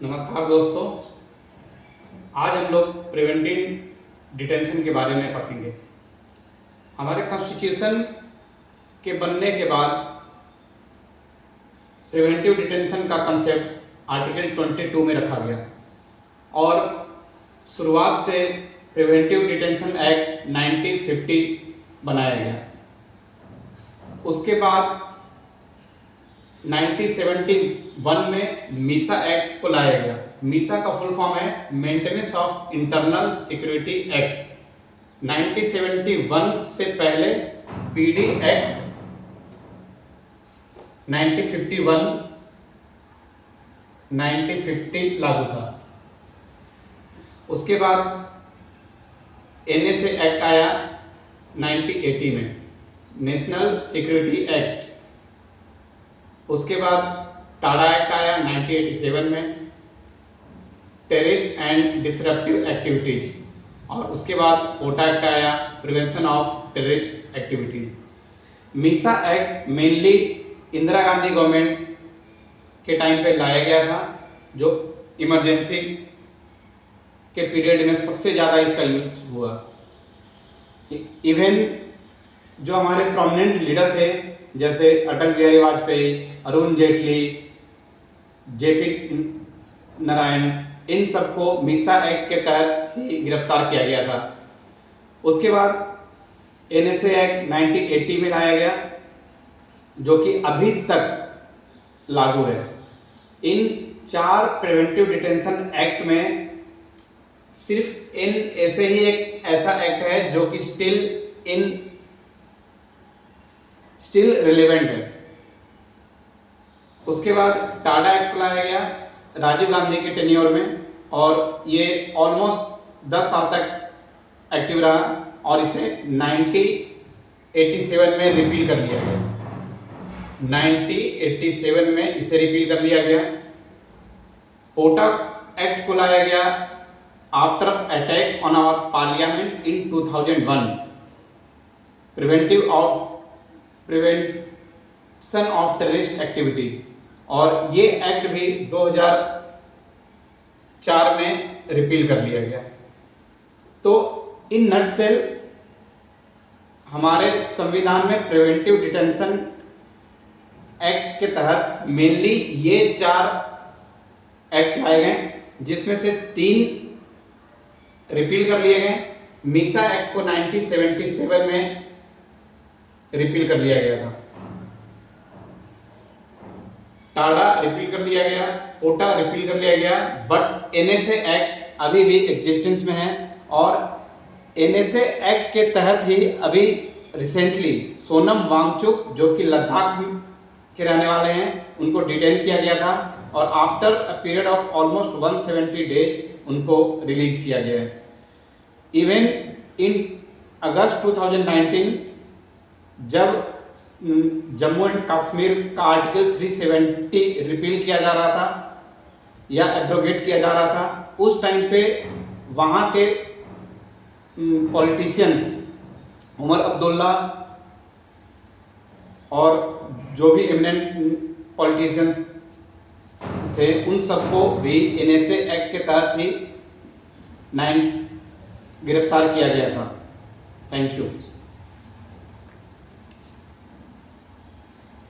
नमस्कार दोस्तों। आज हम लोग प्रिवेंटिव डिटेंशन के बारे में पढ़ेंगे। हमारे कॉन्स्टिट्यूशन के बनने के बाद प्रिवेंटिव डिटेंशन का कंसेप्ट आर्टिकल 22 में रखा गया और शुरुआत से प्रिवेंटिव डिटेंशन एक्ट 1950 बनाया गया। उसके बाद 1971 में मीसा एक्ट को लाया गया। मीसा का फुल फॉर्म है maintenance of internal security act. 1971 से पहले पीडी एक्ट 1950 लागू था। उसके बाद एनएसए एक्ट आया 1980 में, नेशनल सिक्योरिटी एक्ट। उसके बाद टाडा एक्ट आया 1987 में, टेररिस्ट एंड डिसरप्टिव एक्टिविटीज। और उसके बाद ओटा एक्ट आया, prevention of terrorist activities. Misa act mainly Indira Gandhi government के टाइम पे लाया गया था, जो इमरजेंसी के पीरियड में सबसे ज़्यादा इसका यूज हुआ। इवन जो हमारे प्रोमिनेंट लीडर थे जैसे अटल बिहारी वाजपेयी, अरुण जेटली, जेपी नारायण, इन सबको मीसा एक्ट के तहत ही गिरफ्तार किया गया था। उसके बाद एनएसए एक्ट 1980 में लाया गया, जो कि अभी तक लागू है। इन 4 प्रिवेंटिव डिटेंशन एक्ट में सिर्फ एनएसए ही एक ऐसा एक्ट है जो कि स्टिल रिलेवेंट है। उसके बाद टाडा एक्ट लाया गया राजीव गांधी के टेन्योर में, और ये ऑलमोस्ट 10 साल तक एक्टिव रहा और इसे 1987 में रिपील कर लिया गया। 1987 में इसे रिपील कर लिया गया। पोटा एक्ट को लाया गया after attack on our parliament in 2001, prevention of terrorist activities. और ये एक्ट भी 2004 में रिपील कर लिया गया। तो इन नटसेल हमारे संविधान में प्रिवेंटिव डिटेंशन एक्ट के तहत मेनली ये 4 एक्ट लाए गए, जिसमें से 3 रिपील कर लिए गए। मीसा एक्ट को 1977 में रिपील कर लिया गया था, टाडा रिपील कर लिया गया, ओटा रिपील कर लिया गया, बट एनएसए एक्ट अभी भी एग्जिस्टेंस में है। और एनएसए एक्ट के तहत ही अभी रिसेंटली सोनम वांगचुक, जो कि लद्दाख के रहने वाले हैं, उनको डिटेन किया गया था और after a period of almost 170 days उनको रिलीज किया गया है। इवन इन अगस्त 2019 जब जम्मू एंड कश्मीर का आर्टिकल 370 रिपील किया जा रहा था या एब्रोगेट किया जा रहा था, उस टाइम पे वहाँ के पॉलिटिशियंस उमर अब्दुल्ला और जो भी एमिनेंट पॉलिटिशियंस थे, उन सबको भी एनएसए एक्ट के तहत ही गिरफ्तार किया गया था। Thank you.